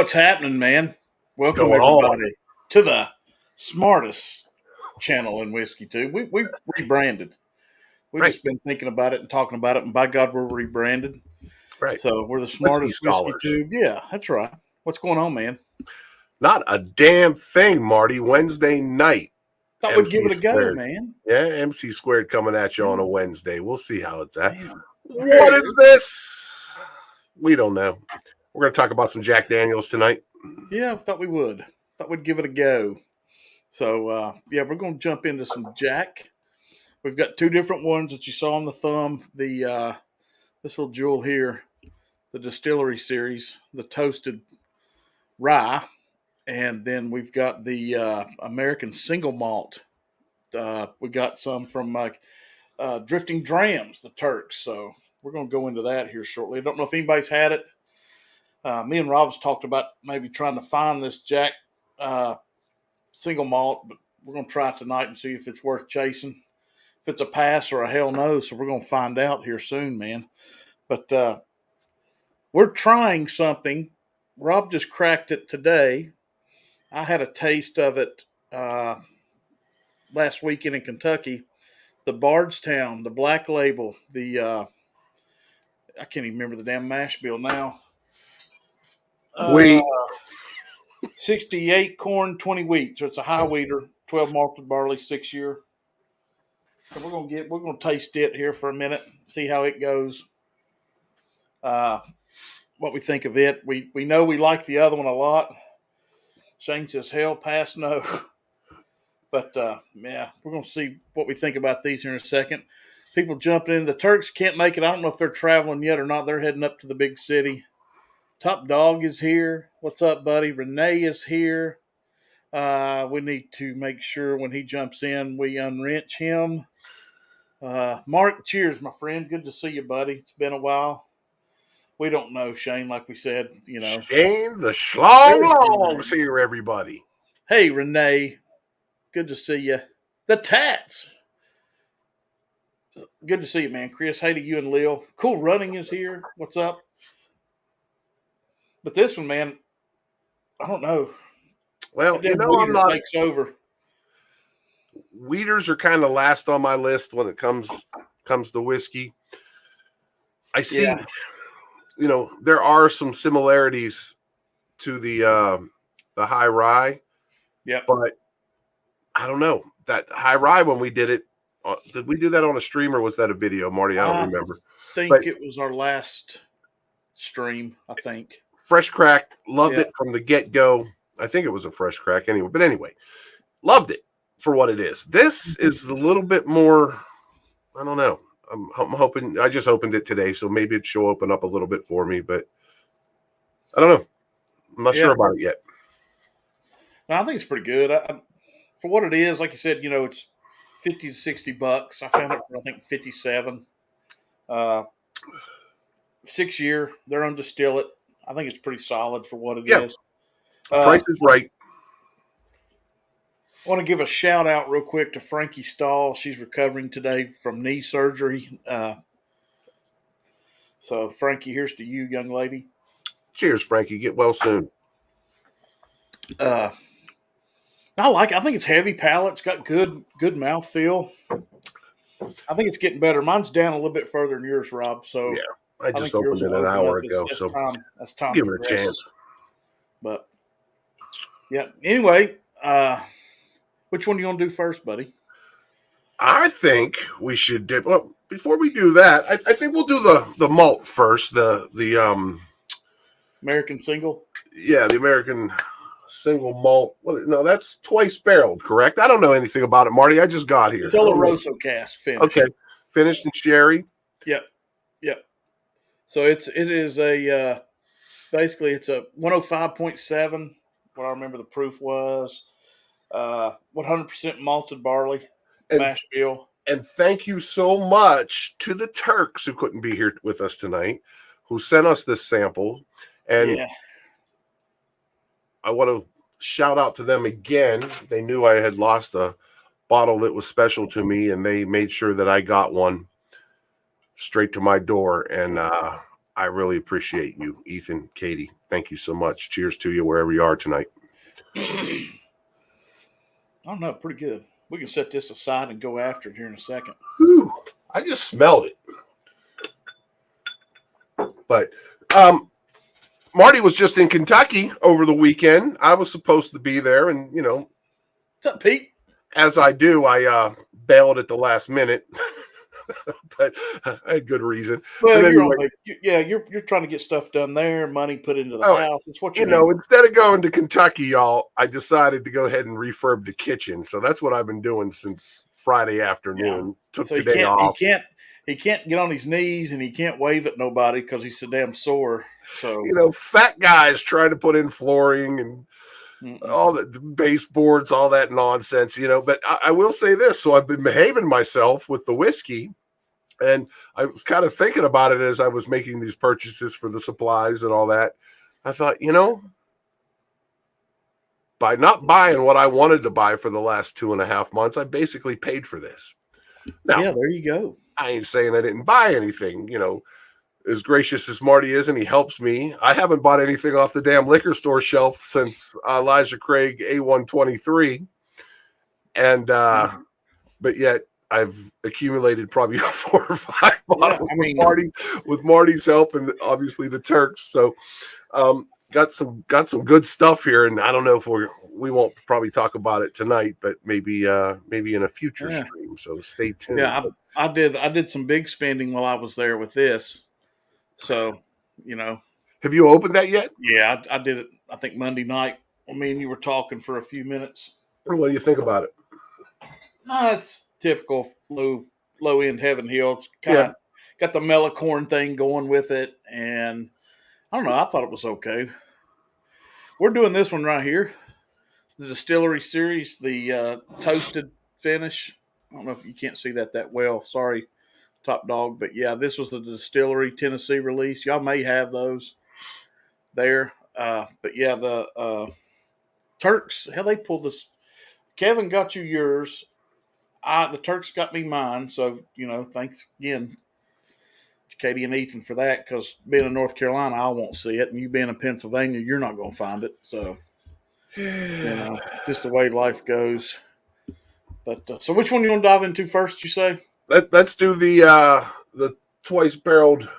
What's happening, man? Welcome going everybody on? to the smartest channel in whiskey too. We've rebranded. We've Right. just been thinking about it and talking about it, and by God, we're rebranded. Right. So we're the Whiskey smartest whiskey scholars. tube. Yeah, that's right. What's going on, man? Not a damn thing, Marty. Wednesday night. Thought we'd MC give it a go, squared. man. Yeah, MC squared coming at you on a Wednesday. We'll see how it's at. Damn. What is this? We don't know. We're going to talk about some Jack Daniels tonight. Yeah, I thought we would. Thought we'd give it a go. So yeah, we're going to jump into some Jack. We've got two different ones that you saw on the thumb. The this little jewel here, the distillery series, the toasted rye, and then we've got the American single malt. We got some from Drifting Drams, the Turks. So we're going to go into that here shortly. I don't know if anybody's had it. Me and Rob's talked about maybe trying to find this Jack single malt, but we're going to try it tonight and see if it's worth chasing. If it's a pass or a hell no. So we're going to find out here soon, man. But we're trying something. Rob just cracked it today. I had a taste of it last weekend in Kentucky. The Bardstown, the Black Label, the I can't even remember the damn mash bill now. 68 corn, 20 wheat. So it's a high wheater, 12 malted barley, 6 year. So we're gonna taste it here for a minute, see how it goes. What we think of it. We know we like the other one a lot. Shane says hell pass no. But yeah, we're gonna see what we think about these here in a second. People jumping in. The Turks can't make it. I don't know if they're traveling yet or not. They're heading up to the big city. Top Dog is here. What's up, buddy? Renee is here. We need to make sure when he jumps in, we unwrench him. Mark, cheers, my friend. Good to see you, buddy. It's been a while. We don't know, Shane, like we said, you know. Shane the Schlong here, everybody. Hey, Renee. Good to see you. The Tats. Good to see you, man. Chris, hey to you and Lil. Cool Running is here. What's up? But this one, man, I don't know. Well, you know, I'm not. Takes over. Weeders are kind of last on my list when it comes to whiskey. I see, you know, there are some similarities to the high rye. Yeah, but I don't know that high rye when we did it. Did we do that on a stream or was that a video, Marty? I don't remember. I think it was our last stream. I think. Fresh crack, loved it from the get-go. I think it was a fresh crack anyway. But anyway, loved it for what it is. This is a little bit more, I don't know. I'm hoping, I just opened it today, so maybe it should open up a little bit for me, but I don't know. I'm not sure about it yet. No, I think it's pretty good. For what it is, like you said, you know, it's $50 to $60. I found it for, I think, 57. 6 year, they're undistill it. I think it's pretty solid for what it is. Price is right. I want to give a shout out real quick to Frankie Stahl. She's recovering today from knee surgery. So, Frankie, here's to you, young lady. Cheers, Frankie. Get well soon. I like it. I think it's heavy palate. It's got good mouthfeel. I think it's getting better. Mine's down a little bit further than yours, Rob. So yeah, I just opened it an hour ago. So that's time. Give it a chance. But yeah. Anyway, which one do you want to do first, buddy? I think we should dip. Well, before we do that, I think we'll do the malt first. The American single. Yeah, the American single malt. No, that's twice barreled, correct? I don't know anything about it, Marty. I just got here. It's Oloroso cast finished. Okay, finished in sherry. Yep. So it is a basically it's a 105.7. What I remember the proof was 100% malted barley mash bill. And thank you so much to the Turks who couldn't be here with us tonight, who sent us this sample. And I want to shout out to them again. They knew I had lost a bottle that was special to me, and they made sure that I got one straight to my door. And I really appreciate you, Ethan, Katie. Thank you so much. Cheers to you wherever you are tonight. I don't know, pretty good. We can set this aside and go after it here in a second. Whew, I just smelled it. But Marty was just in Kentucky over the weekend. I was supposed to be there, and What's up, Pete? as I do, I bailed at the last minute. But I had good reason. Well, Anyway, you're trying to get stuff done there, money put into the house. It's what instead of going to Kentucky, y'all, I decided to go ahead and refurb the kitchen. So that's what I've been doing since Friday afternoon. Yeah. Took So today off. He can't get on his knees and he can't wave at nobody because he's so damn sore. So fat guys trying to put in flooring and all the baseboards, all that nonsense. But I will say this: so I've been behaving myself with the whiskey. And I was kind of thinking about it as I was making these purchases for the supplies and all that. I thought, by not buying what I wanted to buy for the last 2.5 months, I basically paid for this. Now, yeah, there you go. I ain't saying I didn't buy anything, as gracious as Marty is, and he helps me. I haven't bought anything off the damn liquor store shelf since Elijah Craig A123. And, but yet, I've accumulated probably 4 or 5 bottles with Marty's help, and obviously the Turks. So, got some good stuff here, and I don't know if we won't probably talk about it tonight, but maybe in a future stream. So stay tuned. Yeah, I did some big spending while I was there with this. So, have you opened that yet? Yeah, I did it. I think Monday night. Me and you were talking for a few minutes. What do you think about it? It's typical low end Heaven Hill. It's kind of got the mellocorn thing going with it, and I don't know. I thought it was okay. We're doing this one right here, the Distillery Series, the toasted finish. I don't know if you can't see that well. Sorry, Top Dog, but yeah, this was the Distillery Tennessee release. Y'all may have those there, but yeah, the Turks. How they pulled this? Kevin got you yours. The Turks got me mine, so thanks again to Katie and Ethan for that. Because being in North Carolina, I won't see it, and you being in Pennsylvania, you're not going to find it. So, just the way life goes. But so, which one you want to dive into first? You say? Let's do the twice barreled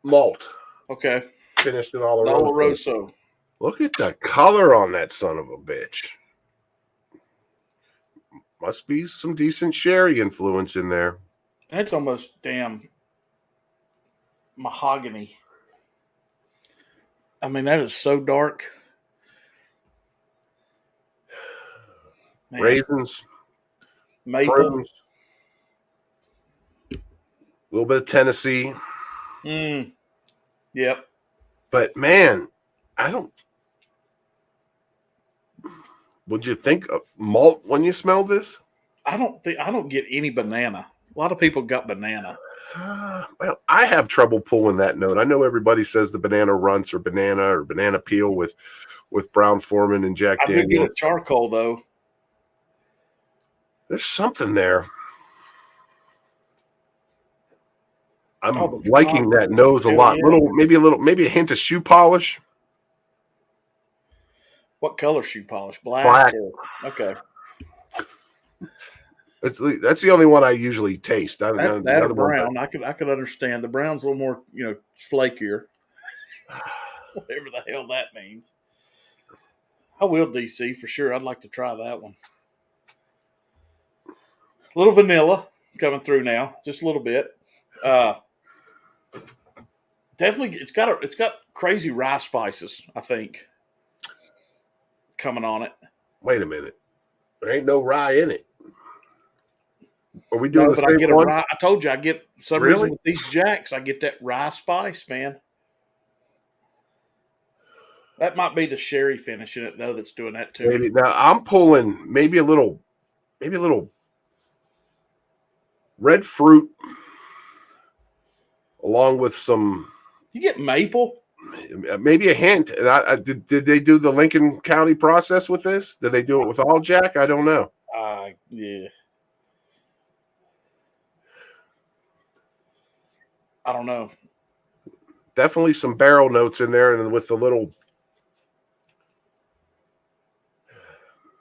malt. Okay. Finished in Oloroso. Look at the color on that son of a bitch. Must be some decent sherry influence in there. That's almost damn mahogany. I mean, that is so dark. Man. Raisins. Maple. Prunes, a little bit of Tennessee. Yep. But man, would you think of malt when you smell this? I don't get any banana. A lot of people got banana. Well, I have trouble pulling that note. I know everybody says the banana runts or banana peel with Brown Foreman and Jack Daniels. I did get a charcoal though. There's something there. I'm liking that nose a lot. Maybe a hint of shoe polish. What color shoe polish? Black. Okay. That's the only one I usually taste. That or brown. I could understand. The brown's a little more, flakier. Whatever the hell that means. I will DC for sure. I'd like to try that one. A little vanilla coming through now, just a little bit. Definitely, it's got crazy rye spices, I think, coming on it. Wait a minute, there ain't no rye in it. Are we doing the same one? I told you, I get some reason with these Jacks, I get that rye spice, man. That might be the sherry finish in it though that's doing that too. Maybe. Now I'm pulling maybe a little red fruit, along with some. You get maple. Maybe a hint. And did they do the Lincoln County process with this? Did they do it with all Jack? I don't know. Yeah. I don't know. Definitely some barrel notes in there, and with the little,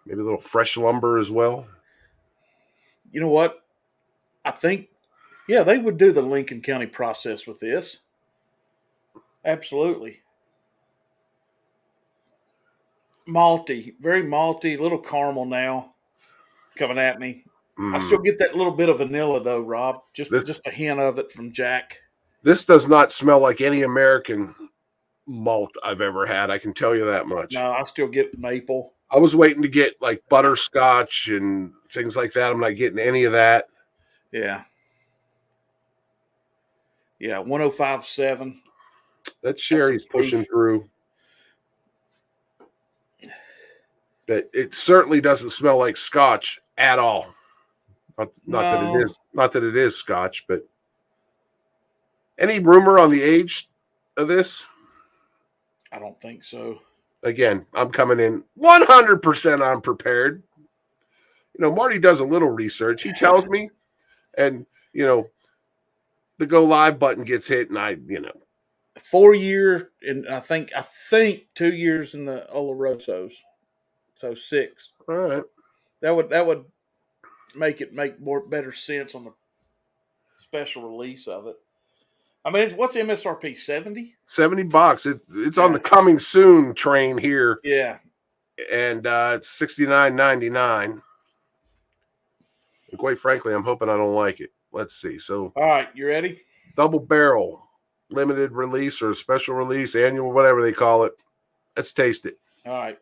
maybe a little fresh lumber as well. You know what? I think, yeah, they would do the Lincoln County process with this. Absolutely. Malty, very malty, little caramel now coming at me. I still get that little bit of vanilla though, Rob. Just a hint of it from Jack. This does not smell like any American malt I've ever had. I can tell you that much. No, I still get maple. I was waiting to get like butterscotch and things like that. I'm not getting any of that. Yeah. Yeah, 105.7. That sherry's pushing through. But it certainly doesn't smell like scotch at all. Not that it is scotch, but any rumor on the age of this? I don't think so. Again, I'm coming in 100% unprepared. You know, Marty does a little research. He tells me, and, you know, the go live button gets hit, and I, you know. 4 year, and I think 2 years in the Olorosos. So 6. All right. That would make better sense on the special release of it. I mean, what's MSRP? $70? $70. It's on the coming soon train here. Yeah. And it's $69.99. And quite frankly, I'm hoping I don't like it. Let's see. So, all right, you ready? Double barrel, limited release or special release, annual, whatever they call it. Let's taste it. All right.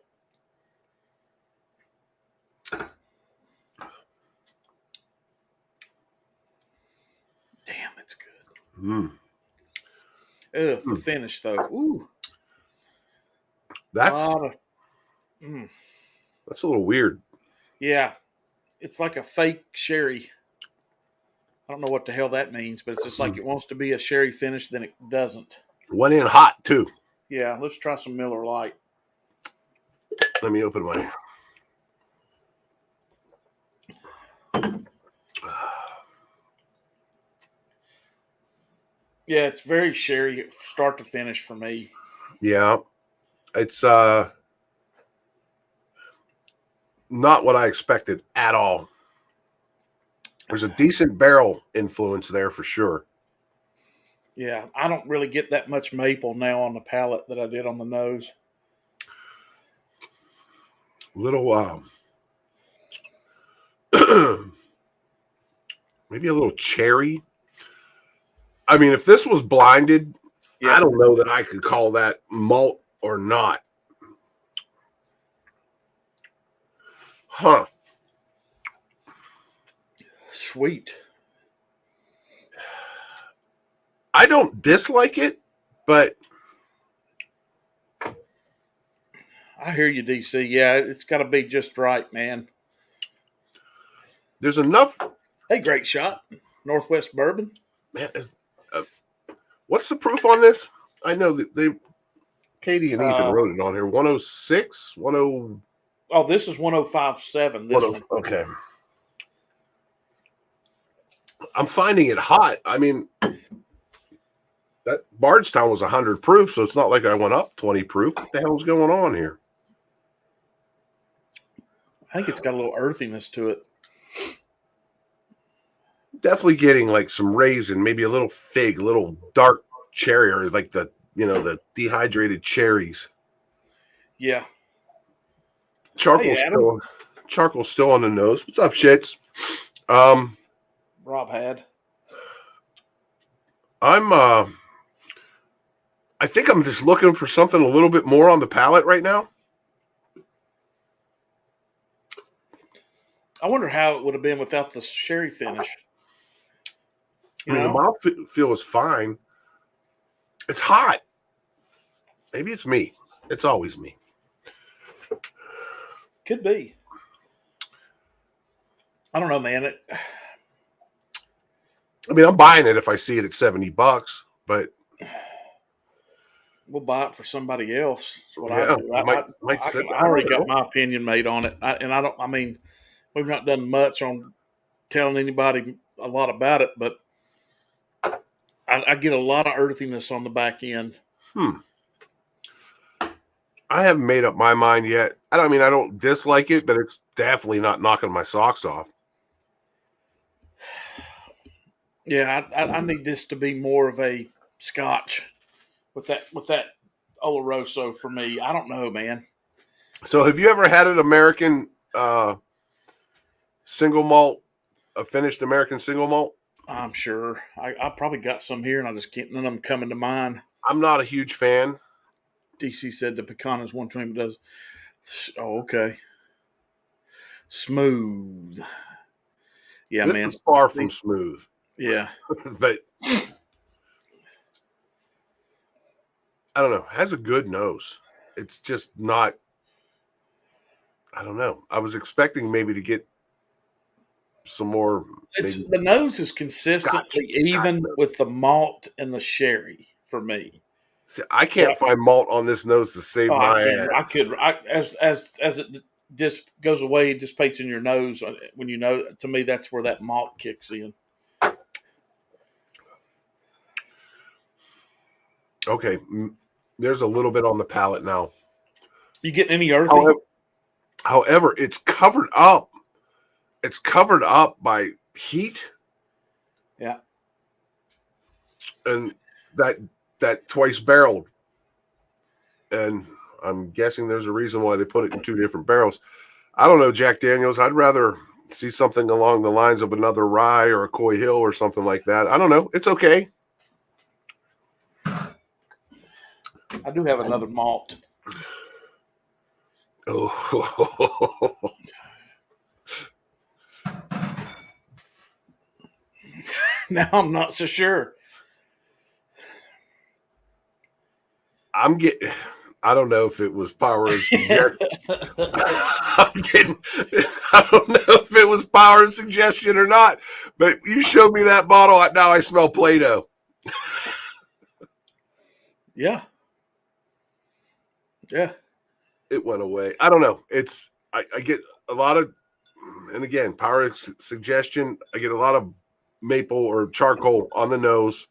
Damn, it's good. The finish though. Ooh. That's a little weird. Yeah. It's like a fake sherry. I don't know what the hell that means, but it's just like it wants to be a sherry finish, then it doesn't. Went in hot too. Yeah, let's try some Miller Lite. Let me open my. Yeah, it's very sherry start to finish for me. Yeah. It's not what I expected at all. There's a decent barrel influence there for sure. Yeah, I don't really get that much maple now on the palate that I did on the nose. Little maybe a little cherry. I mean, if this was blinded, I don't know that I could call that malt or not. Huh. Sweet. I don't dislike it, but I hear you, DC. Yeah, it's got to be just right, man. There's enough. Hey, great shot. Northwest Bourbon. Man, what's the proof on this? I know that Katie and Ethan wrote it on here. 106, 10. Oh, this is 105.7. This one. Okay. I'm finding it hot. I mean, that Bardstown was 100 proof, so it's not like I went up 20 proof. What the hell's going on here? I think it's got a little earthiness to it. Definitely getting like some raisin, maybe a little fig, a little dark cherry, or like the dehydrated cherries. Yeah. Charcoal's still on the nose. What's up, shits? Rob had. I think I'm just looking for something a little bit more on the palate right now. I wonder how it would have been without the sherry finish. The mouthfeel is fine. It's hot. Maybe it's me. It's always me. Could be. I don't know, man. I'm buying it if I see it at $70, but we'll buy it for somebody else. That's what I do. I already got my opinion made on it. We've not done much on telling anybody a lot about it, but I get a lot of earthiness on the back end. I haven't made up my mind yet. I don't dislike it, but it's definitely not knocking my socks off. Yeah, I need this to be more of a Scotch with that Oloroso for me. I don't know, man. So have you ever had an American single malt, a finished American single malt? I'm sure. I probably got some here, and I just can't. None of them coming to mind. I'm not a huge fan. DC said the pecan is one trim does. Oh, okay. Smooth. Yeah, This man. is far from smooth. Yeah. But I don't know. It has a good nose. It's just not. I don't know. I was expecting maybe to get some more. The nose is consistently even with the malt and the sherry for me. See, I can't find malt on this nose to save my ass. As it just goes away, it dissipates in your nose. When you know, to me, that's where that malt kicks in. Okay, there's a little bit on the palate now. You getting any earthy? However, it's covered up. It's covered up by heat. Yeah. And that twice barreled. And I'm guessing there's a reason why they put it in two different barrels. I don't know, Jack Daniels. I'd rather see something along the lines of another rye or a Coy Hill or something like that. I don't know. It's okay. I do have another malt. Oh. Now I'm not so sure. I don't know if it was power of suggestion. I don't know if it was power of suggestion or not, but you showed me that bottle. Now I smell Play-Doh. Yeah. Yeah. It went away. I don't know. I get a lot of, and again, power of suggestion. I get a lot of maple or charcoal on the nose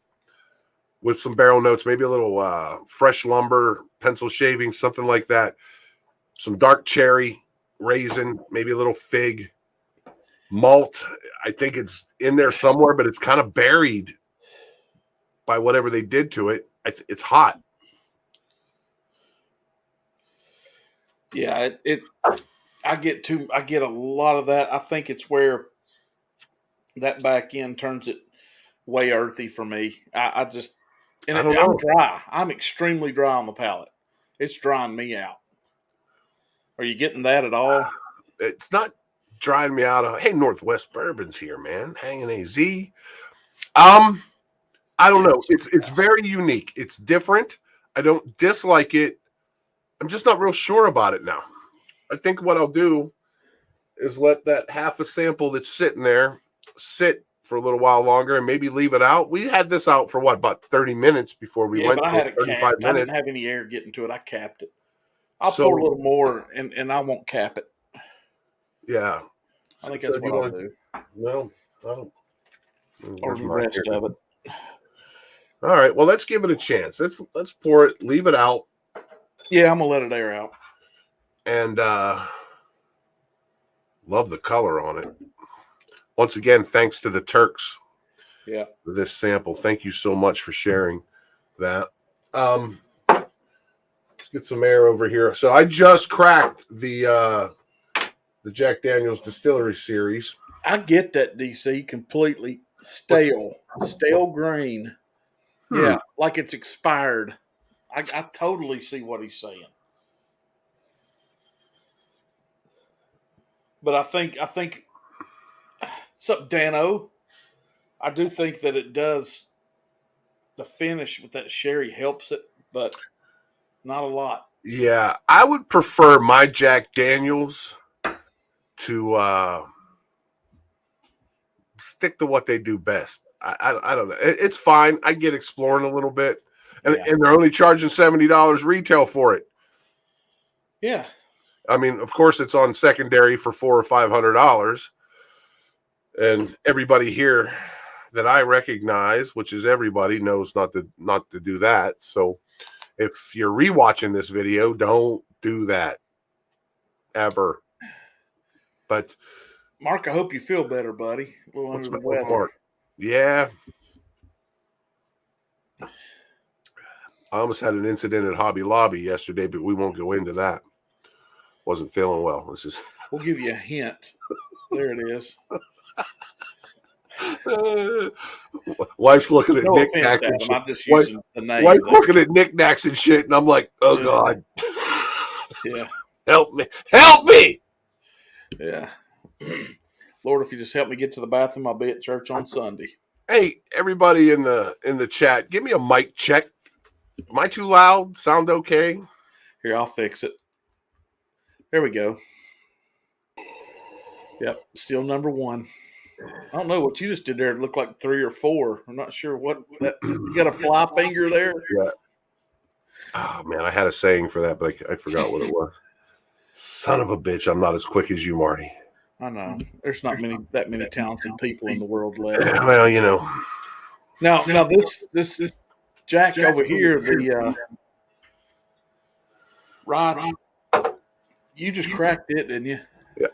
with some barrel notes, maybe a little fresh lumber, pencil shaving, something like that. Some dark cherry, raisin, maybe a little fig. Malt, I think it's in there somewhere, but it's kind of buried by whatever they did to it. It's hot. Yeah, I get a lot of that. I think it's where that back end turns it way earthy for me. I'm dry. I'm extremely dry on the palate. It's drying me out. Are you getting that at all? It's not drying me out. Hey, Northwest Bourbon's here, man. Hanging AZ. I don't know. It's very unique. It's different. I don't dislike it. I'm just not real sure about it now. I think what I'll do is let that half a sample that's sitting there sit for a little while longer and maybe leave it out. We had this out for about 30 minutes before we went. But I had it 35 capped. minutes. I didn't have any air getting to it. I capped it. I'll pour a little more and I won't cap it. Yeah. I think that's what I'll do. No, I don't. Or the rest of it. All right. Well, let's give it a chance. Let's pour it, leave it out. Yeah, I'm gonna let it air out. And love the color on it. Once again, thanks to the Turks. Yeah. For this sample. Thank you so much for sharing that. Let's get some air over here. So I just cracked the Jack Daniels Distillery Series. I get that, DC, completely stale grain. Yeah, like it's expired. I totally see what he's saying. But I think what's up, Dano? I do think that it does. The finish with that sherry helps it, but not a lot. Yeah, I would prefer my Jack Daniels to stick to what they do best. I don't know. It's fine. I get exploring a little bit, and they're only charging $70 retail for it. Yeah. I mean, of course, it's on secondary for $400 or $500, and everybody here that I recognize, which is everybody knows not to do that. So if you're rewatching this video, don't do that ever. But Mark, I hope you feel better, buddy. A little under the weather. Mark? Yeah. I almost had an incident at Hobby Lobby yesterday, but we won't go into that. Wasn't feeling well. We'll give you a hint. There it is. Wife's looking at knickknacks and shit. I'm just using the name. Wife's looking at knickknacks and shit, and I'm like, oh God. Yeah. Help me. Help me. Yeah. Lord, if you just help me get to the bathroom, I'll be at church on Sunday. Hey, everybody in the chat, give me a mic check. Am I too loud? Sound okay? Here, I'll fix it. There we go. Yep, still number one. I don't know what you just did there. It looked like 3 or 4. I'm not sure what that. You got a fly finger there? Yeah. Oh man, I had a saying for that, but I forgot what it was. Son of a bitch! I'm not as quick as you, Marty. I know. There's not that many talented people in the world left. Well, you know. Now this Jack over here, the Rod, you just cracked it, didn't you? Yeah.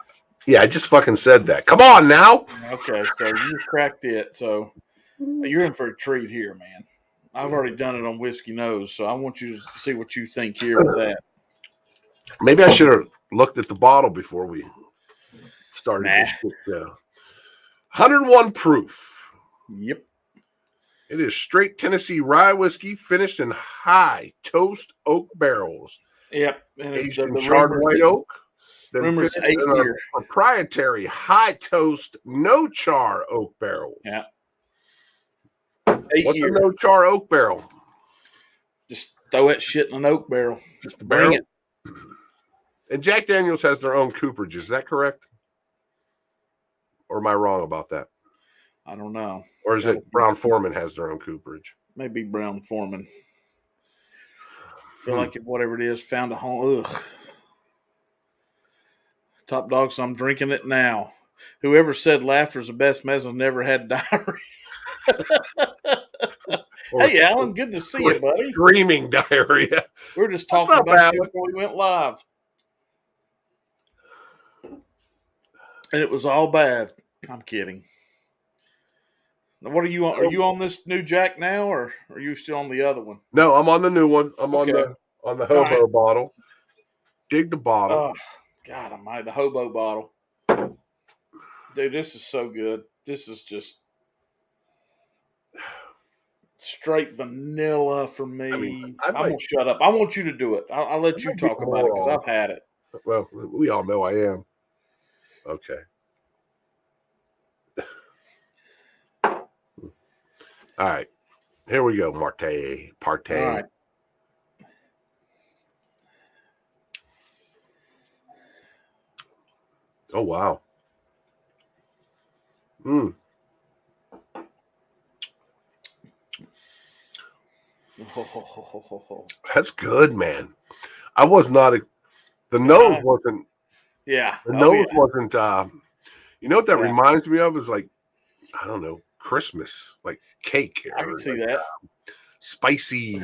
Yeah, I just fucking said that. Come on now. Okay, so you just cracked it. So you're in for a treat here, man. I've already done it on Whiskey Nose, so I want you to see what you think here with that. Maybe I should have looked at the bottle before we started this shit. 101 proof. Yep. It is straight Tennessee rye whiskey finished in high toast oak barrels. Yep. Aged in charred white oak. Then 8 years. Proprietary high toast no char oak barrels. Yeah. What's a no char oak barrel? Just throw that shit in an oak barrel. Just the barrel. And Jack Daniels has their own cooperage. Is that correct? Or am I wrong about that? I don't know. Or is it Brown Foreman has their own cooperage? Maybe Brown Foreman. Feel like whatever it is, found a home. Ugh. Top dog, so I'm drinking it now. Whoever said laughter's the best medicine never had diarrhea. Hey, Alan, good to see you, buddy. Screaming diarrhea. We were just talking about you before we went live. And it was all bad. I'm kidding. Now, what are you on? Are you on this new Jack now, or are you still on the other one? No, I'm on the new one. I'm on the hobo bottle. Dig the bottle. Oh, God almighty, the hobo bottle. Dude, this is so good. This is just straight vanilla for me. I mean, I'm going to shut up. I want you to do it. I'll let you talk about it because I've had it. Well, we all know I am. Okay. All right. Here we go, Partey. All right. Oh, wow. That's good, man. I was not the nose wasn't. Yeah. The nose wasn't. You know what that reminds me of is like, I don't know, Christmas, like cake. I can see that. Spicy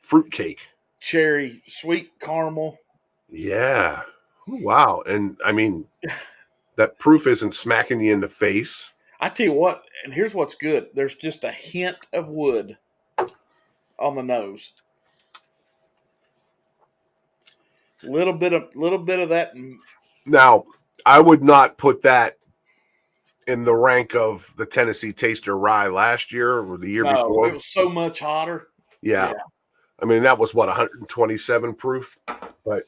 fruit cake. Cherry, sweet caramel. Yeah. Wow. And I mean, that proof isn't smacking you in the face. I tell you what, and here's what's good. There's just a hint of wood on the nose. Little bit of that. Now, I would not put that in the rank of the Tennessee Taster Rye last year or the year before. It was so much hotter. Yeah. I mean, that was 127 proof, but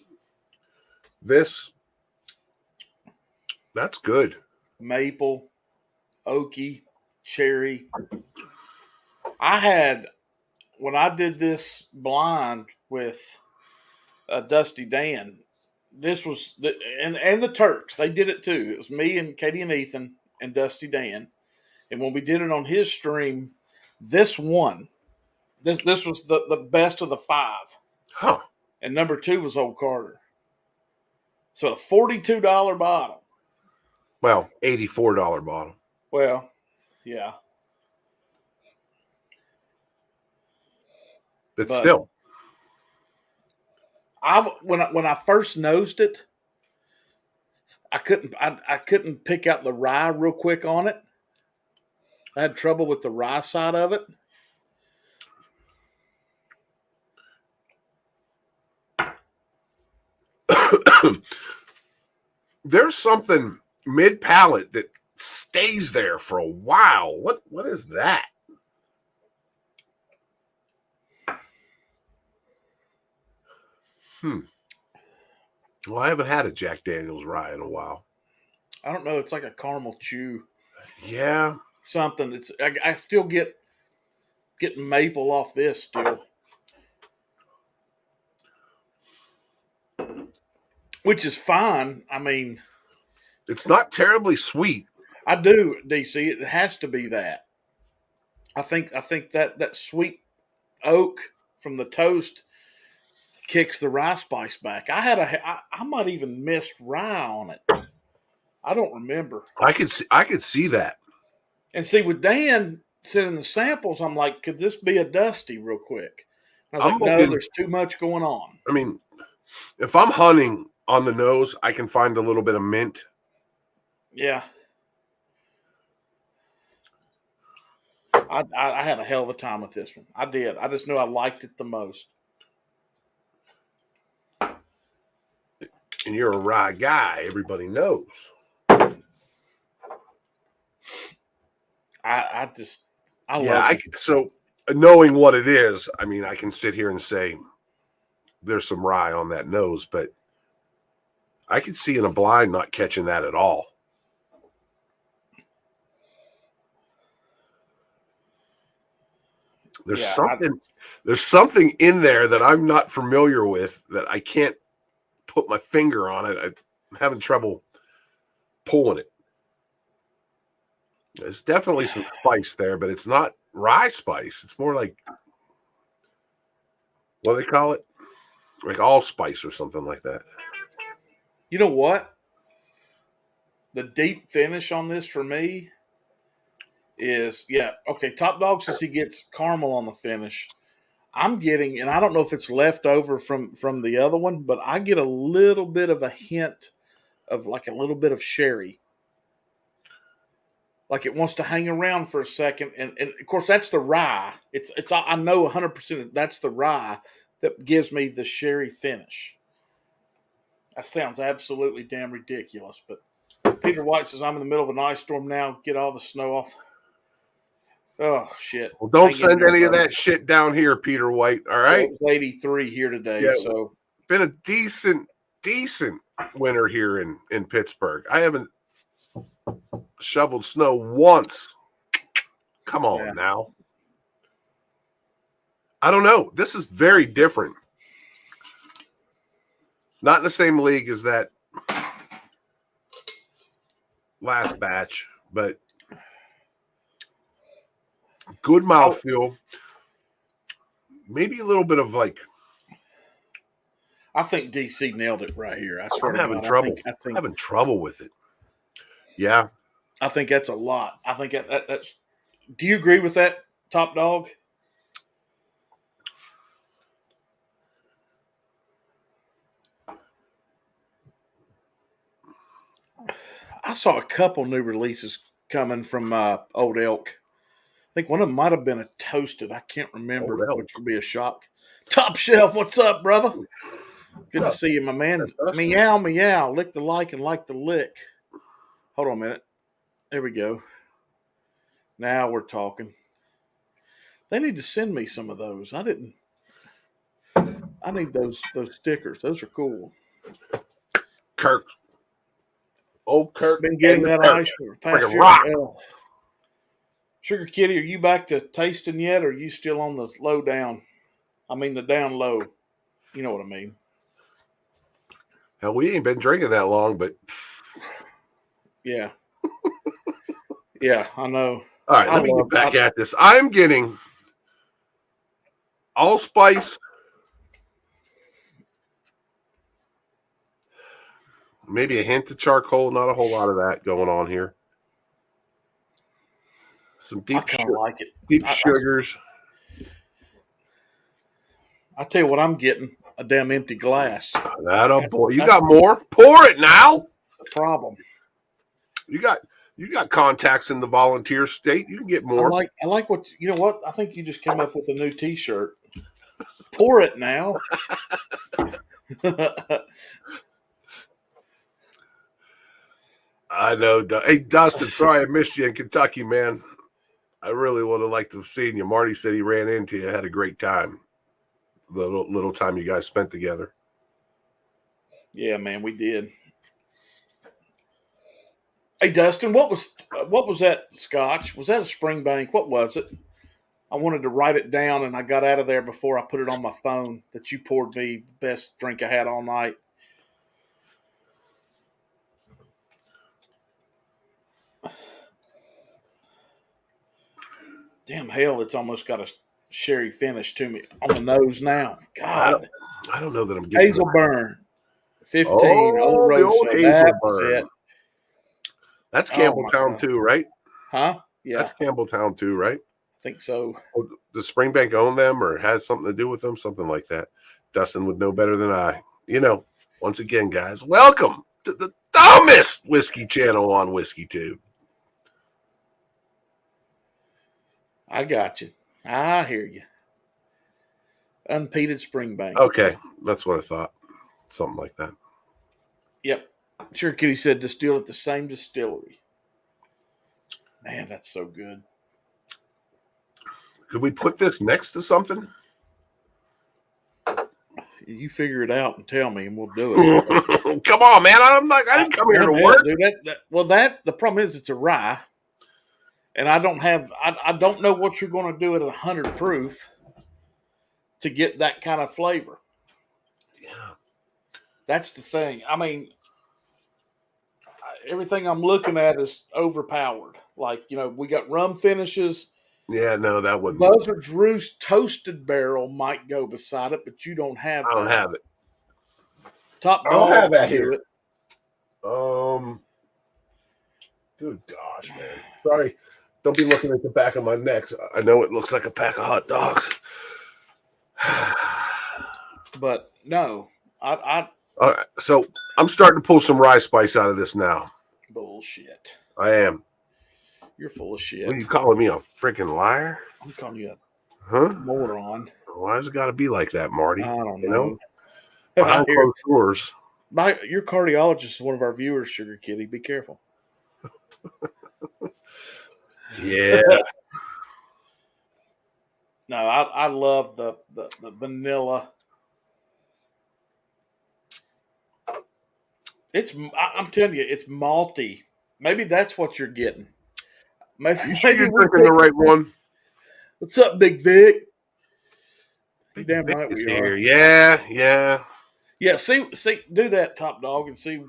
that's good. Maple, oaky, cherry. When I did this blind with Dusty Dan, this was and the Turks. They did it too. It was me and Katie and Ethan and Dusty Dan. And when we did it on his stream, this won. This was the best of the 5. Huh. And number 2 was Old Carter. So a $42 bottle. Well, $84 bottle. Well, yeah. But still, when I first nosed it, I couldn't pick out the rye real quick on it. I had trouble with the rye side of it. There's something mid palate that stays there for a while. What is that? Well, I haven't had a Jack Daniel's rye in a while. I don't know. It's like a caramel chew. Yeah. Something. I still get maple off this still. Which is fine. I mean, it's not terribly sweet. I do, DC. It has to be that. I think that sweet oak from the toast kicks the rye spice back. I might even missed rye on it. I don't remember. I could see that. And see, with Dan sending the samples, I'm like, could this be a dusty real quick? And I was no, there's too much going on. I mean, if I'm hunting on the nose, I can find a little bit of mint. Yeah. I had a hell of a time with this one. I did. I just knew I liked it the most. And you're a rye guy. Everybody knows. So knowing what it is, I mean, I can sit here and say there's some rye on that nose, but I could see in a blind not catching that at all. There's something in there that I'm not familiar with that I can't put my finger on it. I'm having trouble pulling it. There's definitely some spice there, but it's not rye spice. It's more like, what do they call it? Like allspice or something like that. You know what? The deep finish on this for me is, Top Dog says he gets caramel on the finish. I'm getting, and I don't know if it's left over from the other one, but I get a little bit of a hint of like a little bit of sherry. Like it wants to hang around for a second. And of course, that's the rye. It's I know 100% that's the rye that gives me the sherry finish. That sounds absolutely damn ridiculous. But Peter White says, I'm in the middle of an ice storm now. Get all the snow off. Oh, shit. Well, don't send any of that shit down here, Peter White. All right. It was 83 here today. Yeah, so been a decent winter here in Pittsburgh. I haven't shoveled snow once. Come on now. I don't know. This is very different. Not in the same league as that last batch, but good mouthfeel. Maybe a little bit of like. I think DC nailed it right here. I swear I'm having trouble. I'm having trouble with it. Yeah. I think that's a lot. I think that's. Do you agree with that, Top Dog? I saw a couple new releases coming from Old Elk. I think one of them might have been a toasted. I can't remember, which would be a shock. Top Shelf, what's up, brother? Good to see you, my man. Meow, meow. Lick the like and like the lick. Hold on a minute. There we go. Now we're talking. They need to send me some of those. I didn't. I need those stickers. Those are cool. Kirk. Old Kirk. Been getting that ice for the past year. Rock. Sugar Kitty, are you back to tasting yet, or are you still on the low down? I mean the down low. You know what I mean. Hell, we ain't been drinking that long, but yeah. Yeah, I know. All right, let me get back at this. I'm getting allspice, maybe a hint of charcoal, not a whole lot of that going on here. Some deep like it. Deep sugars. I tell you what, I'm getting a damn empty glass. That a boy. You got more? Pour it now. The problem. You got contacts in the volunteer state. You can get more. I like what you know. What I think you just came up with a new T-shirt. Pour it now. I know. Hey, Dustin, sorry I missed you in Kentucky, man. I really would have liked to have seen you. Marty said he ran into you, had a great time. The little time you guys spent together. Yeah, man, we did. Hey, Dustin, what was that scotch? Was that a Springbank? What was it? I wanted to write it down, and I got out of there before I put it on my phone that you poured me the best drink I had all night. Damn hell, it's almost got a sherry finish to me on the nose now. God. I don't know that I'm getting Hazel Burn. 15. Old the old Hazel Burn. That's Campbelltown too, right? Huh? Yeah. That's Campbelltown too, right? I think so. Does Springbank own them or has something to do with them? Something like that. Dustin would know better than I. You know, once again, guys, welcome to the dumbest whiskey channel on WhiskeyTube. I got you. I hear you. Unpeated Springbank. Okay, that's what I thought. Something like that. Yep. Sure, Kitty said distilled at the same distillery. Man, that's so good. Could we put this next to something? You figure it out and tell me, and we'll do it. Come on, man! I didn't come here to work. Dude, the problem is it's a rye, and I don't know what you're going to do at 100 proof to get that kind of flavor. Yeah, that's the thing. I mean, everything I'm looking at is overpowered. Like, you know, we got rum finishes. Yeah, no, that wouldn't. Buzzard's Roost toasted barrel might go beside it, but you don't have. I don't have it. Top Dog. I don't have that here. Good gosh, man. Sorry. Don't be looking at the back of my neck. I know it looks like a pack of hot dogs. But no, All right, so I'm starting to pull some rye spice out of this now. Bullshit. I am. You're full of shit. What are you calling me, a freaking liar? I'm calling you a moron. Why has it got to be like that, Marty? I don't know. Behind closed doors. Your cardiologist is one of our viewers, Sugar Kitty. Be careful. Yeah. No, I love the vanilla. I'm telling you, it's malty. Maybe that's what you're getting. Maybe you're drinking the right one. What's up, Big Vic? Big damn Vic right is we here. are. Yeah. Yeah, see, do that, Top Dog, and see.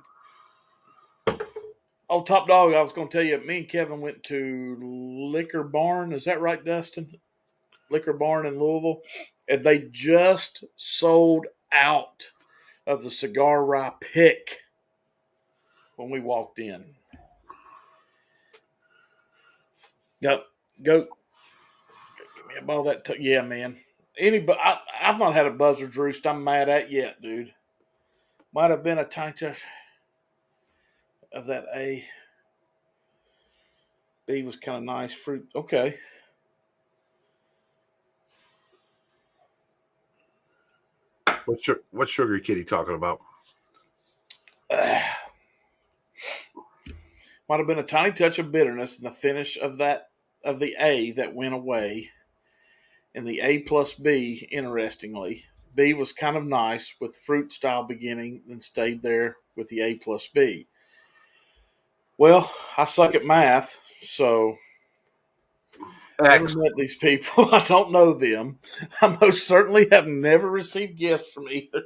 Oh, Top Dog, I was going to tell you, me and Kevin went to Liquor Barn. Is that right, Dustin? Liquor Barn in Louisville. And they just sold out of the cigar rye pick when we walked in. Go. Give me a bottle of that. Yeah, man. I've not had a Buzzard's Roost I'm mad at yet, dude. Might have been a tiny touch of that A. B was kind of nice. Fruit. Okay. What's Sugar Kitty talking about? Might have been a tiny touch of bitterness in the finish of the A that went away. And the A plus B, interestingly, B was kind of nice with fruit style beginning and stayed there with the A plus B. Well, I suck at math, so I never met these people. I don't know them. I most certainly have never received gifts from either.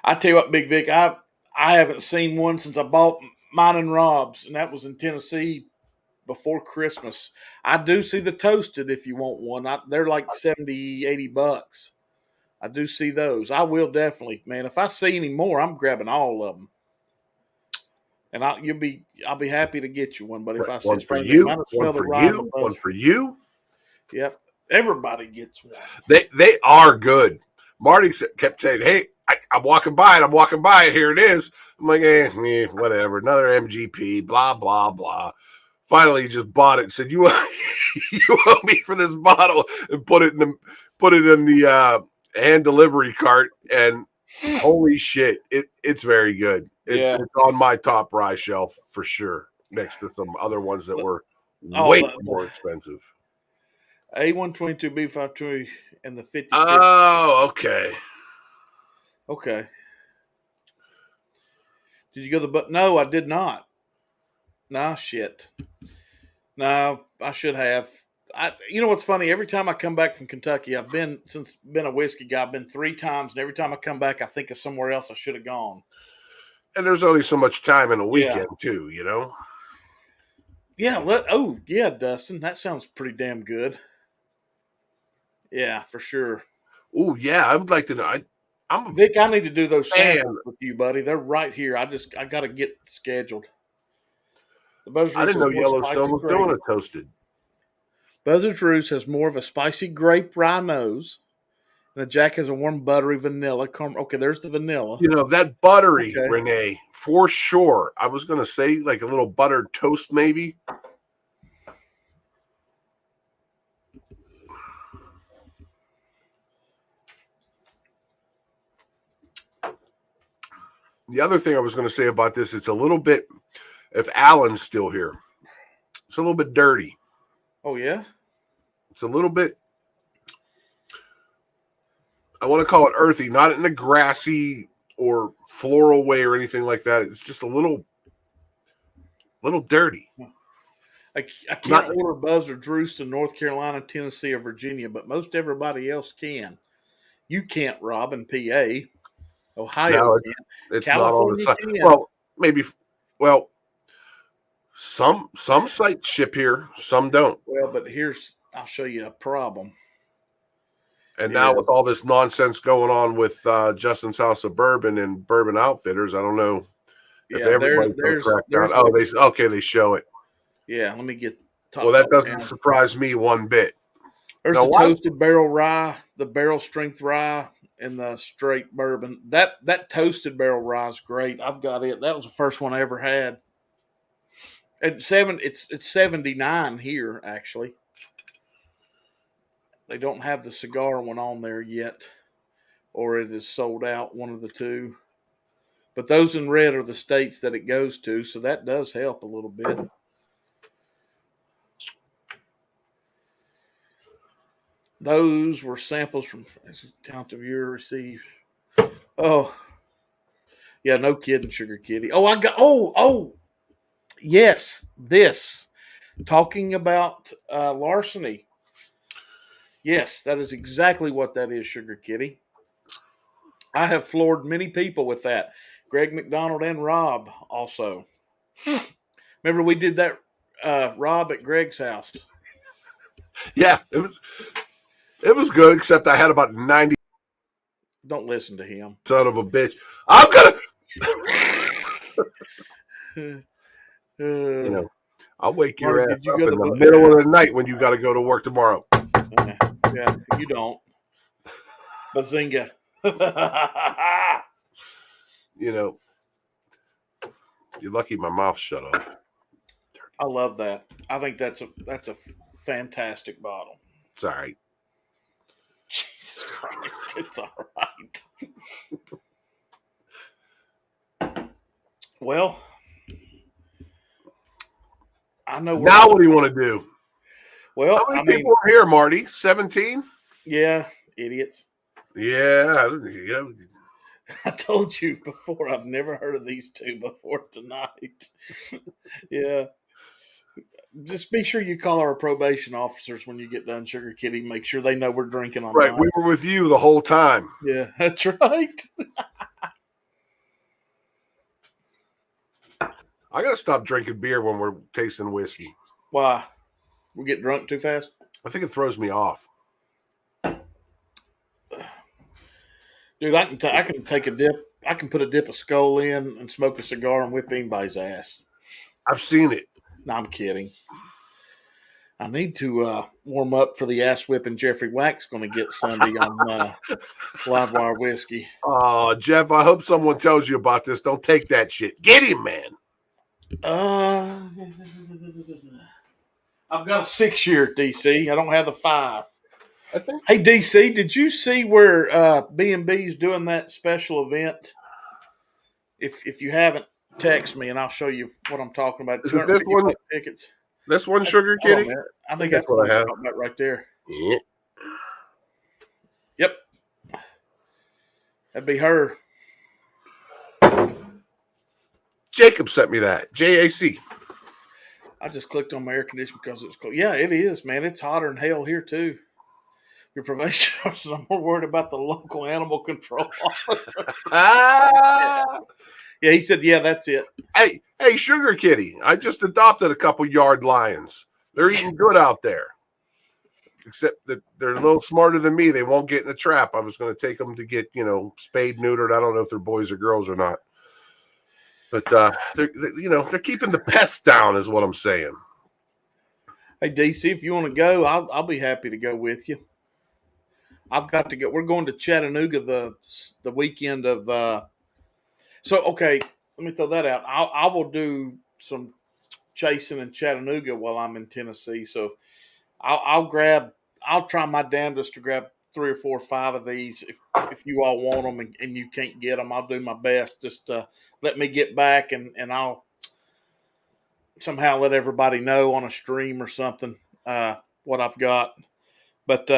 I tell you what, Big Vic, I haven't seen one since I bought mine and Rob's, and that was in Tennessee before Christmas. I do see the toasted if you want one. They're like $70, $80. I do see those. I will definitely, man. If I see any more, I'm grabbing all of them. And I'll be happy to get you one. But if I see one for you, one for you. Yep. Everybody gets one. They are good. Marty kept saying, "Hey, I'm walking by it. I'm walking by it. Here it is." I'm like, whatever. Another MGP. Blah blah blah. Finally, he just bought it and said, "You you owe me for this bottle," and put it in the hand delivery cart. And holy shit, it's very good. It's on my top rye shelf for sure, next to some other ones that were way more expensive. A122, B520, and the 50. Oh, okay. Okay. Did you go No, I did not. Nah, shit. No, I should have. You know what's funny? Every time I come back from Kentucky, I've been a whiskey guy. I've been 3 times, and every time I come back, I think of somewhere else I should have gone. And there's only so much time in a weekend, too, you know? Yeah, Dustin, that sounds pretty damn good. Yeah, for sure. Oh, yeah, I would like to know. Vic, I need to do those samples with you, buddy. They're right here. I got to get scheduled. I didn't know Yellowstone was doing a toasted. Buzzard's Roost has more of a spicy grape rye nose. And the Jack has a warm, buttery vanilla. Okay, there's the vanilla. You know, that buttery, Renee, for sure. I was going to say like a little buttered toast, maybe. The other thing I was going to say about this, it's a little bit, if Alan's still here, it's a little bit dirty. Oh, yeah? It's a little bit, I want to call it earthy, not in a grassy or floral way or anything like that. It's just a little dirty. I can't order Buzzard's Roost in North Carolina, Tennessee, or Virginia, but most everybody else can. You can't, Rob, in PA. Ohio can. It's California not on the site. Well, maybe. Well, some sites ship here, some don't. Well, but I'll show you a problem. And now with all this nonsense going on with Justin's House of Bourbon and Bourbon Outfitters, I don't know if everybody's going to crack down. Oh, they show it. Yeah, let me get. Well, that doesn't surprise me one bit. There's the toasted barrel rye, the barrel strength rye, and the straight bourbon. That toasted barrel rye is great. I've got it. That was the first one I ever had. It's 79 here, actually. They don't have the cigar one on there yet, or it is sold out, one of the two. But those in red are the states that it goes to, so that does help a little bit. Those were samples from Talent of Viewer received. Oh, yeah, no kidding, Sugar Kitty. Yes, this. Talking about larceny. Yes, that is exactly what that is, Sugar Kitty. I have floored many people with that. Greg McDonald and Rob also. Remember we did that, Rob, at Greg's house. Yeah, it was good, except I had about 90. Don't listen to him. Son of a bitch. I'm gonna I'll wake your ass up in the middle of the night when you got to go to work tomorrow. Yeah, you don't. Bazinga. You're lucky my mouth shut off. I love that. I think that's a fantastic bottle. It's all right. Jesus Christ, it's all right. Well, I know. Now, what do you want to do? Well, how many people are here, Marty? 17? Yeah, idiots. Yeah, I told you before. I've never heard of these two before tonight. Yeah. Just be sure you call our probation officers when you get done, Sugar Kitty. Make sure they know we're drinking on right. We were with you the whole time. Yeah, that's right. I got to stop drinking beer when we're tasting whiskey. Why? We get drunk too fast? I think it throws me off. Dude, I can take a dip. I can put a dip of Skull in and smoke a cigar and whip anybody's ass. I've seen it. No, I'm kidding. I need to warm up for the ass whipping Jeffrey Wack's going to get Sunday on Livewire Whiskey. Oh, Jeff, I hope someone tells you about this. Don't take that shit. Get him, man. I've got a 6-year DC. I don't have the 5. I think. Hey, DC, did you see where B&B is doing that special event? If you haven't, text me and I'll show you what I'm talking about. Is it this one? Tickets. This one, Sugar Kitty? I think that's what I have about right there. Yeah. Yep. That'd be her. Jacob sent me that. JAC. I just clicked on my air conditioner because it's cold. Yeah, it is, man. It's hotter than hell here, too. Your probation officer, I'm more worried about the local animal control officer. Yeah, he said, yeah, that's it. Hey, Sugar Kitty, I just adopted a couple yard lions. They're eating good out there. Except that they're a little smarter than me. They won't get in the trap. I was going to take them to get, spayed, neutered. I don't know if they're boys or girls or not. But, they're keeping the pests down is what I'm saying. Hey, DC, if you want to go, I'll be happy to go with you. I've got to go. We're going to Chattanooga the weekend of so, okay, let me throw that out. I will do some chasing in Chattanooga while I'm in Tennessee. So I'll try my damnedest to grab 3 or 4 or 5 of these. If you all want them and you can't get them, I'll do my best. Just let me get back and I'll somehow let everybody know on a stream or something what I've got. But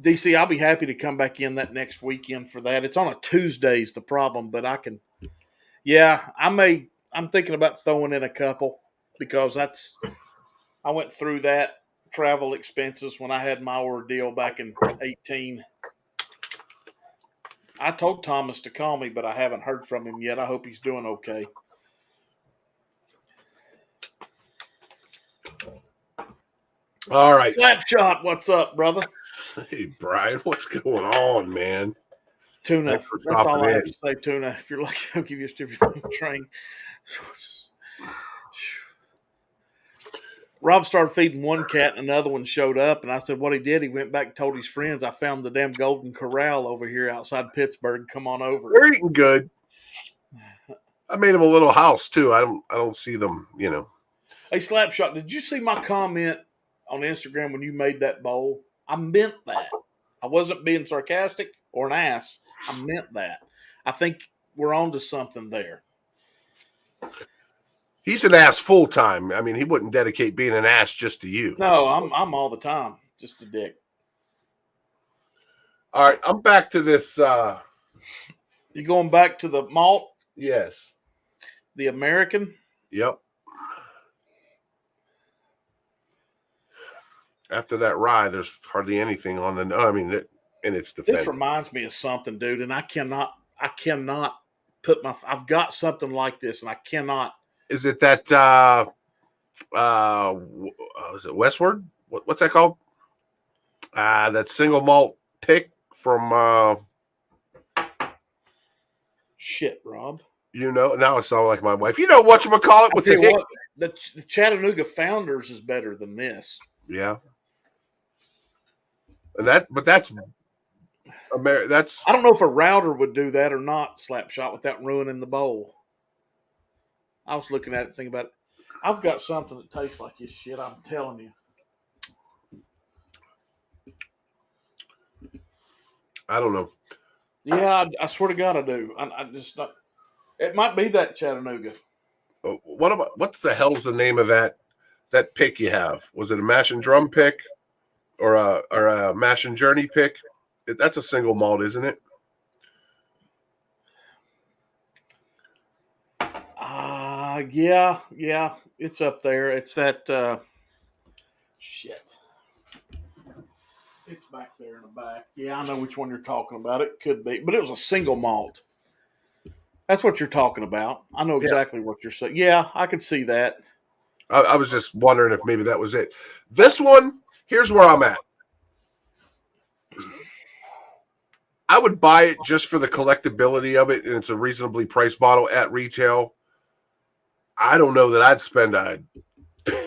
DC, I'll be happy to come back in that next weekend for that. It's on a Tuesday is the problem, but I can. Yeah, I'm thinking about throwing in a couple because I went through that travel expenses when I had my ordeal back in 2018. I told Thomas to call me, but I haven't heard from him yet. I hope he's doing okay. All right. Slapshot, what's up, brother? Hey, Brian, what's going on, man? Tuna. That's all I have to say, Tuna. If you're lucky, they'll give you a stupid train. Rob started feeding one cat and another one showed up, and I said what he did. He went back and told his friends, I found the damn Golden Corral over here outside Pittsburgh. Come on over. They're eating good. I made them a little house, too. I don't see them, Hey, Slapshot, did you see my comment on Instagram when you made that bowl? I meant that. I wasn't being sarcastic or an ass. I meant that. I think we're on to something there. He's an ass full time. I mean, he wouldn't dedicate being an ass just to you. No, I'm all the time. Just a dick. All right, I'm back to this. You going back to the malt? Yes. The American? Yep. After that rye, there's hardly anything on the. I mean, in its defense. This reminds me of something, dude, and I cannot put my. I've got something like this, and I cannot. Is it that? Is it Westward? What's that called? That single malt pick from. Shit, Rob. Now it sounds like my wife. You know whatchamacallit with the Chattanooga Founders is better than this. Yeah. And that's I don't know if a router would do that or not, Slapshot, without ruining the bowl. I was looking at it, thinking about it. I've got something that tastes like this shit, I'm telling you. I don't know. Yeah, I swear to God I do. I just not. It might be that Chattanooga. What's the hell's the name of that pick you have? Was it a mash and drum pick or a mash and journey pick? That's a single malt, isn't it? Yeah, it's up there. It's that shit. It's back there in the back. Yeah, I know which one you're talking about. It could be, but it was a single malt. That's what you're talking about. I know exactly what you're saying. Yeah, I could see that. I was just wondering if maybe that was it. This one, here's where I'm at. I would buy it just for the collectability of it, and it's a reasonably priced bottle at retail. I don't know that I'd spend a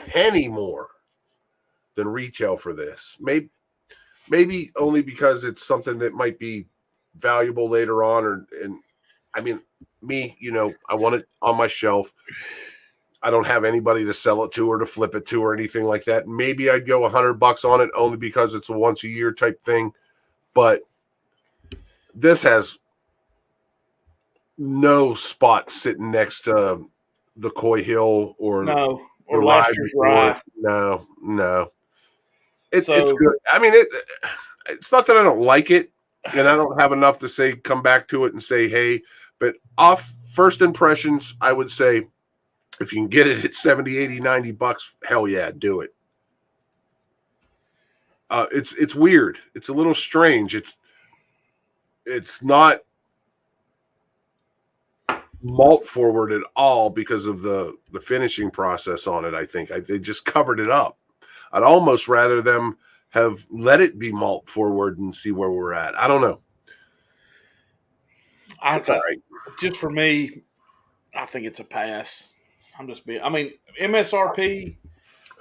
penny more than retail for this. Maybe only because it's something that might be valuable later on, I mean, me, I want it on my shelf. I don't have anybody to sell it to or to flip it to or anything like that. Maybe I'd go $100 on it only because it's a once a year type thing. But this has no spot sitting next to the Coy Hill or last year's rye. No. It's good. I mean, it's not that I don't like it, and I don't have enough to say come back to it and say, hey, but off first impressions, I would say if you can get it at $70, $80, $90, hell yeah, do it. It's weird. It's a little strange. It's not malt forward at all because of the finishing process on it. I think they just covered it up. I'd almost rather them have let it be malt forward and see where we're at. I don't know. All right. Just for me, I think it's a pass. MSRP,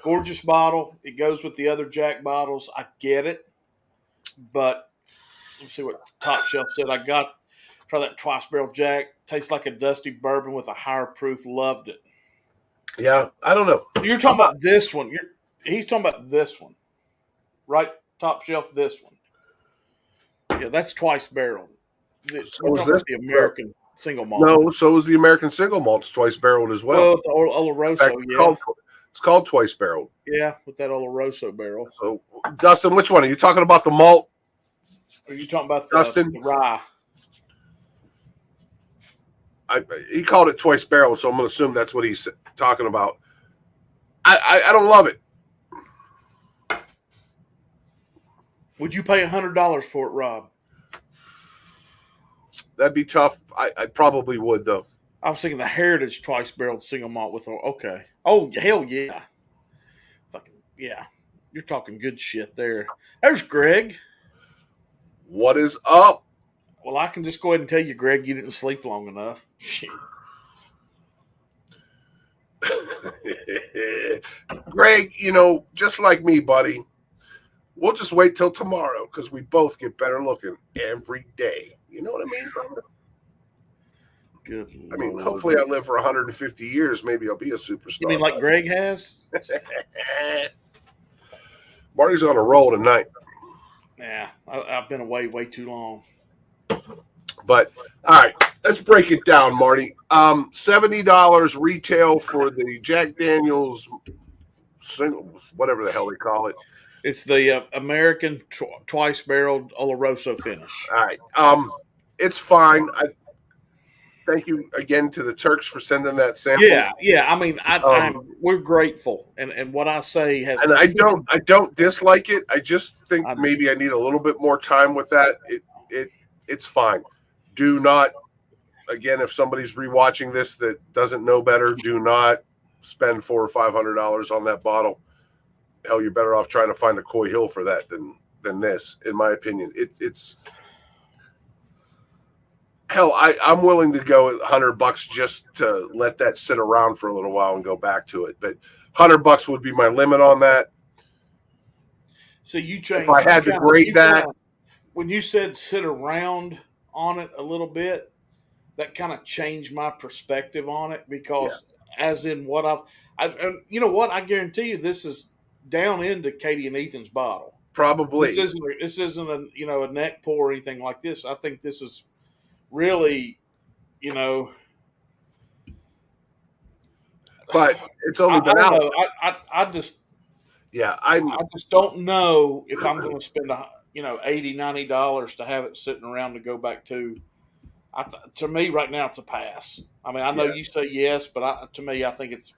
gorgeous bottle. It goes with the other Jack bottles. I get it. But let's see what Top Shelf said. Try that twice barrel Jack. Tastes like a dusty bourbon with a higher proof. Loved it. Yeah, I don't know. You're talking about this one. He's talking about this one. Right? Top Shelf, this one. Yeah, that's twice barreled. So is this the American single malt? No, so is the American single malt. It's twice barreled as well. With the Oloroso, it's called twice barreled. Yeah, with that Oloroso barrel. So, Dustin, which one? Are you talking about the malt? Or are you talking about the rye? He called it twice barreled, so I'm going to assume that's what he's talking about. I don't love it. Would you pay $100 for it, Rob? That'd be tough. I probably would, though. I was thinking the Heritage twice barreled single malt with okay. Oh, hell yeah. Fucking yeah. You're talking good shit there. There's Greg. What is up? Well, I can just go ahead and tell you, Greg, you didn't sleep long enough. Shit. Greg, just like me, buddy, we'll just wait till tomorrow because we both get better looking every day. You know what I mean, brother? Good. I mean, hopefully I live for 150 years. Maybe I'll be a superstar. You mean like Greg has? Marty's on a roll tonight. Yeah, I've been away way too long. But, all right, let's break it down, Marty. $70 retail for the Jack Daniels single, whatever the hell they call it. It's the American twice barreled Oloroso finish. All right. It's fine. Thank you again to the Turks for sending that sample. Yeah. I mean, we're grateful, and what I say has. And I don't dislike it. I just think maybe I need a little bit more time with that. It's fine. Do not, again, if somebody's rewatching this that doesn't know better, do not spend $400 or $500 on that bottle. Hell, you're better off trying to find a Coy Hill for that than this, in my opinion. It's hell. I'm willing to go $100 just to let that sit around for a little while and go back to it. But $100 would be my limit on that. So you changed. If I had to grade that, when you said sit around on it a little bit, that kind of changed my perspective on it because, as in what and you know what, I guarantee you this is down into Katie and Ethan's bottle. Probably. This isn't a neck pour or anything like this. I think this is really, But it's only been out. I just don't know if I'm going to spend $80, $90 to have it sitting around to go back to. To me, right now, it's a pass. I mean, I know you say yes, but to me, I think it's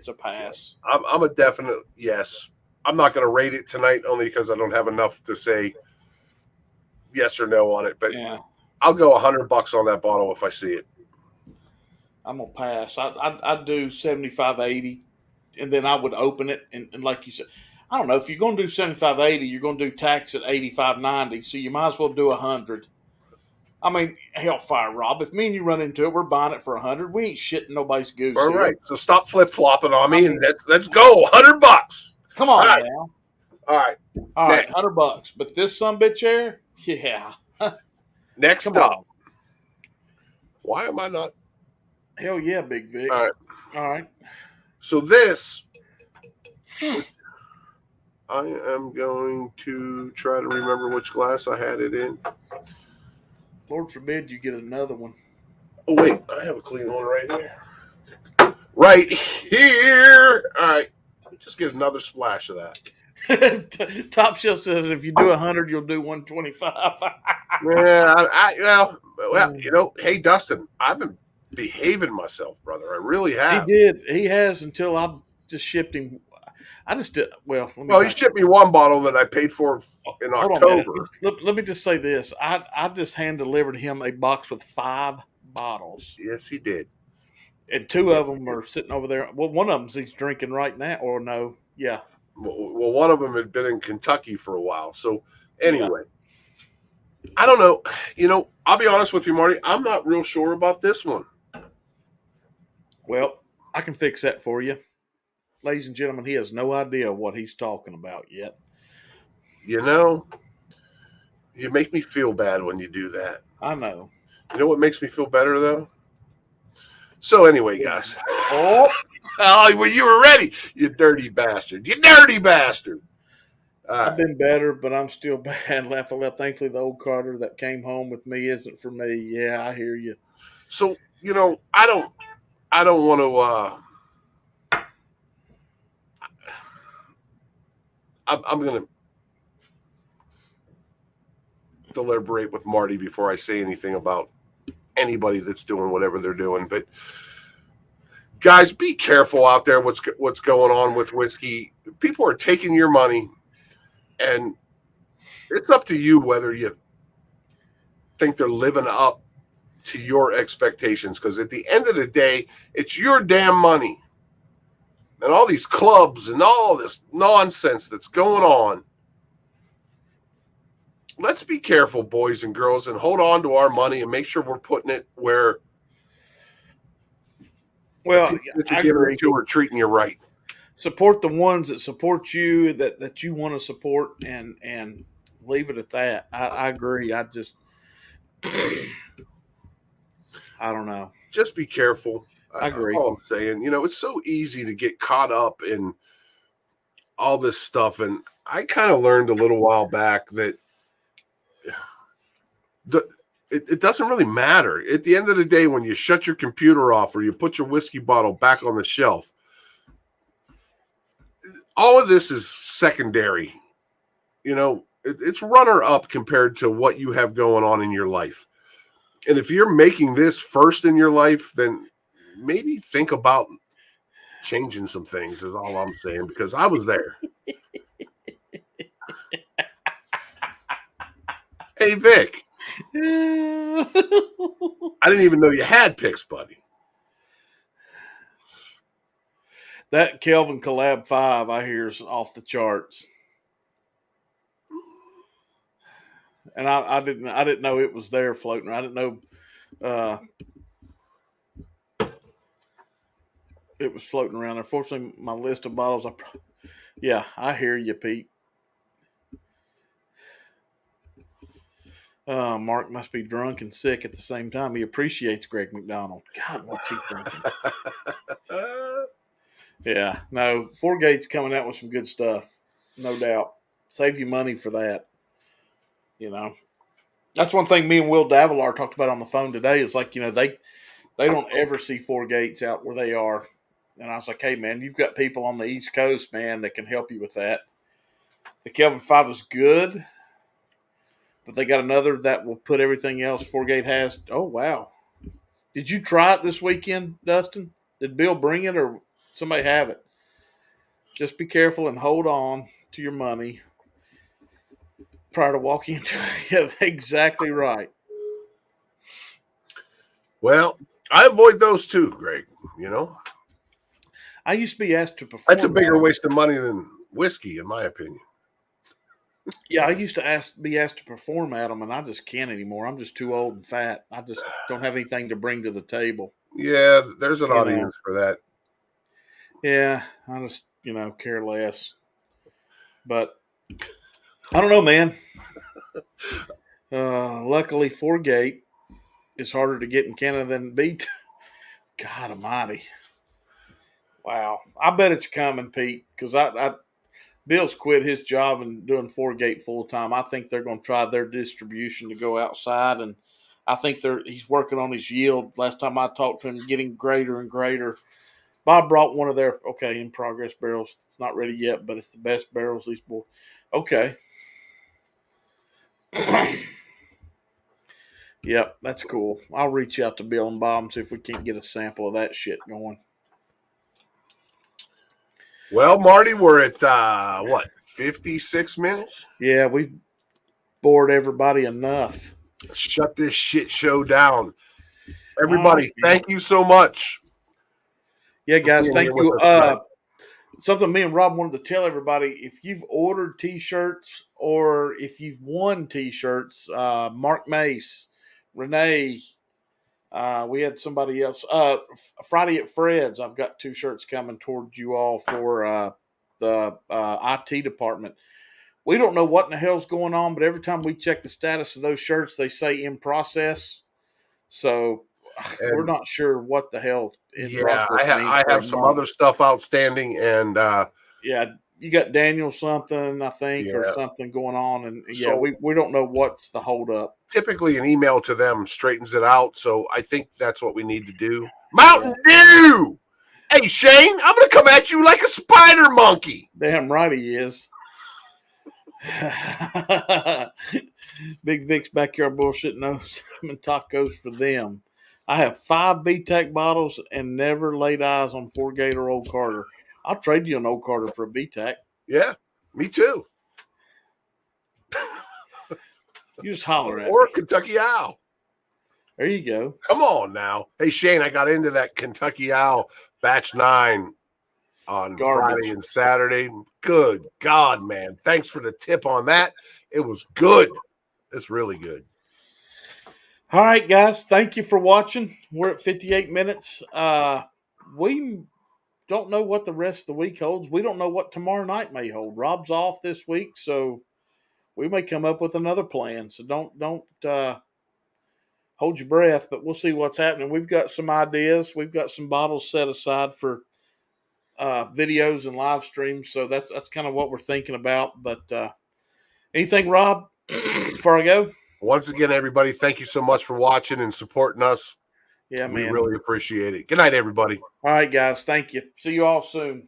a pass. I'm a definite yes. I'm not going to rate it tonight only because I don't have enough to say yes or no on it. But I'll go $100 on that bottle if I see it. I'm gonna pass. I'd do 75, 80, and then I would open it and like you said, I don't know if you're gonna do 75, 80, you're gonna do tax at 85, 90, so you might as well do 100. I mean, hellfire, Rob. If me and you run into it, we're buying it for 100. We ain't shitting nobody's goose. All right, so stop flip flopping on me and let's go $100. Come on now. All right. All right, Next. $100. But this sumbitch here, yeah. Next Come up. on. Why am I not? Hell yeah, Big Vic. All right. All right. So this, I am going to try to remember which glass I had it in. Lord forbid you get another one. Oh, wait. I have a clean one right here. Right here. All right. Just get another splash of that. Top Shelf says if you do 100, you'll do 125. Yeah, well, you know, hey, Dustin, I've been behaving myself, brother. I really have. He did. He has until I just shipped him. I just did. Well, You shipped me one bottle that I paid for in Hold October. on a minute. Let me just say this. I just hand delivered him a box with 5 bottles. Yes, he did. And 2 of them are sitting over there. Well, one of them he's drinking right now. Or no. Yeah. Well, one of them had been in Kentucky for a while. So anyway, I don't know. You know, I'll be honest with you, Marty. I'm not real sure about this one. Well, I can fix that for you. Ladies and gentlemen, he has no idea what he's talking about yet. You know, you make me feel bad when you do that. I know. You know what makes me feel better, though? So anyway, guys. Oh, well, you were ready. You dirty bastard. You dirty bastard. I've been better, but I'm still bad. Thankfully, the old Carter that came home with me isn't for me. Yeah, I hear you. So, you know, I don't want to I'm going to deliberate with Marty before I say anything about anybody that's doing whatever they're doing. But guys, be careful out there. What's going on with whiskey? People are taking your money, and it's up to you whether you think they're living up to your expectations. Because at the end of the day, it's your damn money, and all these clubs and all this nonsense that's going on. Let's be careful, boys and girls, and hold on to our money and make sure we're putting it where well, that you're giving it to are treating you right. Support the ones that support you, that you want to support, and leave it at that. I agree. I just I don't know. Just be careful. I agree. All I'm saying, you know, it's so easy to get caught up in all this stuff, and I kind of learned a little while back that it doesn't really matter. At the end of the day, when you shut your computer off or you put your whiskey bottle back on the shelf, all of this is secondary. You know, it's runner up compared to what you have going on in your life. And if you're making this first in your life, then maybe think about changing some things is all I'm saying, because I was there. Hey, Vic. I didn't even know you had picks, buddy. That Kelvin Collab 5 I hear is off the charts. And I didn't know it was there floating. I didn't know it was floating around. Unfortunately, my list of bottles. I hear you, Pete. Mark must be drunk and sick at the same time. He appreciates Greg McDonald. God, what's he thinking? Yeah, no, Four Gates coming out with some good stuff, no doubt. Save you money for that. You know, that's one thing me and Will Davilar talked about on the phone today. Is like, you know, they don't ever see Four Gates out where they are. And I was like, hey, man, you've got people on the East Coast, man, that can help you with that. The Kelvin 5 is good, but they got another that will put everything else Four Gate has. Oh, wow. Did you try it this weekend, Dustin? Did Bill bring it or somebody have it? Just be careful and hold on to your money prior to walking into it. Yeah, exactly right. Well, I avoid those too, Greg, you know. I used to be asked to perform. That's a bigger waste of money than whiskey, in my opinion. Yeah, I used to be asked to perform at them, and I just can't anymore. I'm just too old and fat. I just don't have anything to bring to the table. Yeah, there's an audience for that. Yeah, I just, care less. But I don't know, man. Luckily, 4-gate is harder to get in Canada than beat. God Almighty! Wow, I bet it's coming, Pete. Because Bill's quit his job and doing 4-gate full time. I think they're going to try their distribution to go outside, and I think he's working on his yield. Last time I talked to him, getting greater and greater. Bob brought one of their in progress barrels. It's not ready yet, but it's the best barrels these boys. Okay. Yep, that's cool. I'll reach out to Bill and Bob and see if we can't get a sample of that shit going. Well, Marty, we're at 56 minutes? Yeah, we've bored everybody enough. Shut this shit show down. Everybody, thank you so much. Yeah, guys, thank you. Something me and Rob wanted to tell everybody, if you've ordered T-shirts or if you've won T-shirts, Mark Mace, Renee, we had somebody else. Friday at Fred's, I've got 2 shirts coming towards you all for the IT department. We don't know what in the hell's going on, but every time we check the status of those shirts, they say in process. So we're not sure what the hell. I have some other stuff outstanding, and you got Daniel something, I think, or something going on, and we don't know what's the hold up. Typically, an email to them straightens it out, so I think that's what we need to do. Mountain Dew! Hey, Shane, I'm going to come at you like a spider monkey. Damn right he is. Big Vic's backyard bullshit, no salmon tacos for them. I have 5 BTAC bottles and never laid eyes on 4-gate or Old Carter. I'll trade you an Old Carter for a BTAC. Yeah, me too. You just holler at or me. Kentucky Owl. There you go. Come on now. Hey, Shane, I got into that Kentucky Owl batch 9 on Friday and Saturday. Good God, man. Thanks for the tip on that. It was good. It's really good. All right, guys. Thank you for watching. We're at 58 minutes. We don't know what the rest of the week holds. We don't know what tomorrow night may hold. Rob's off this week, so we may come up with another plan. So don't hold your breath, but we'll see what's happening. We've got some ideas. We've got some bottles set aside for videos and live streams. So that's kind of what we're thinking about. But anything, Rob, before I go? Once again, everybody, thank you so much for watching and supporting us. Yeah, man. We really appreciate it. Good night, everybody. All right, guys. Thank you. See you all soon.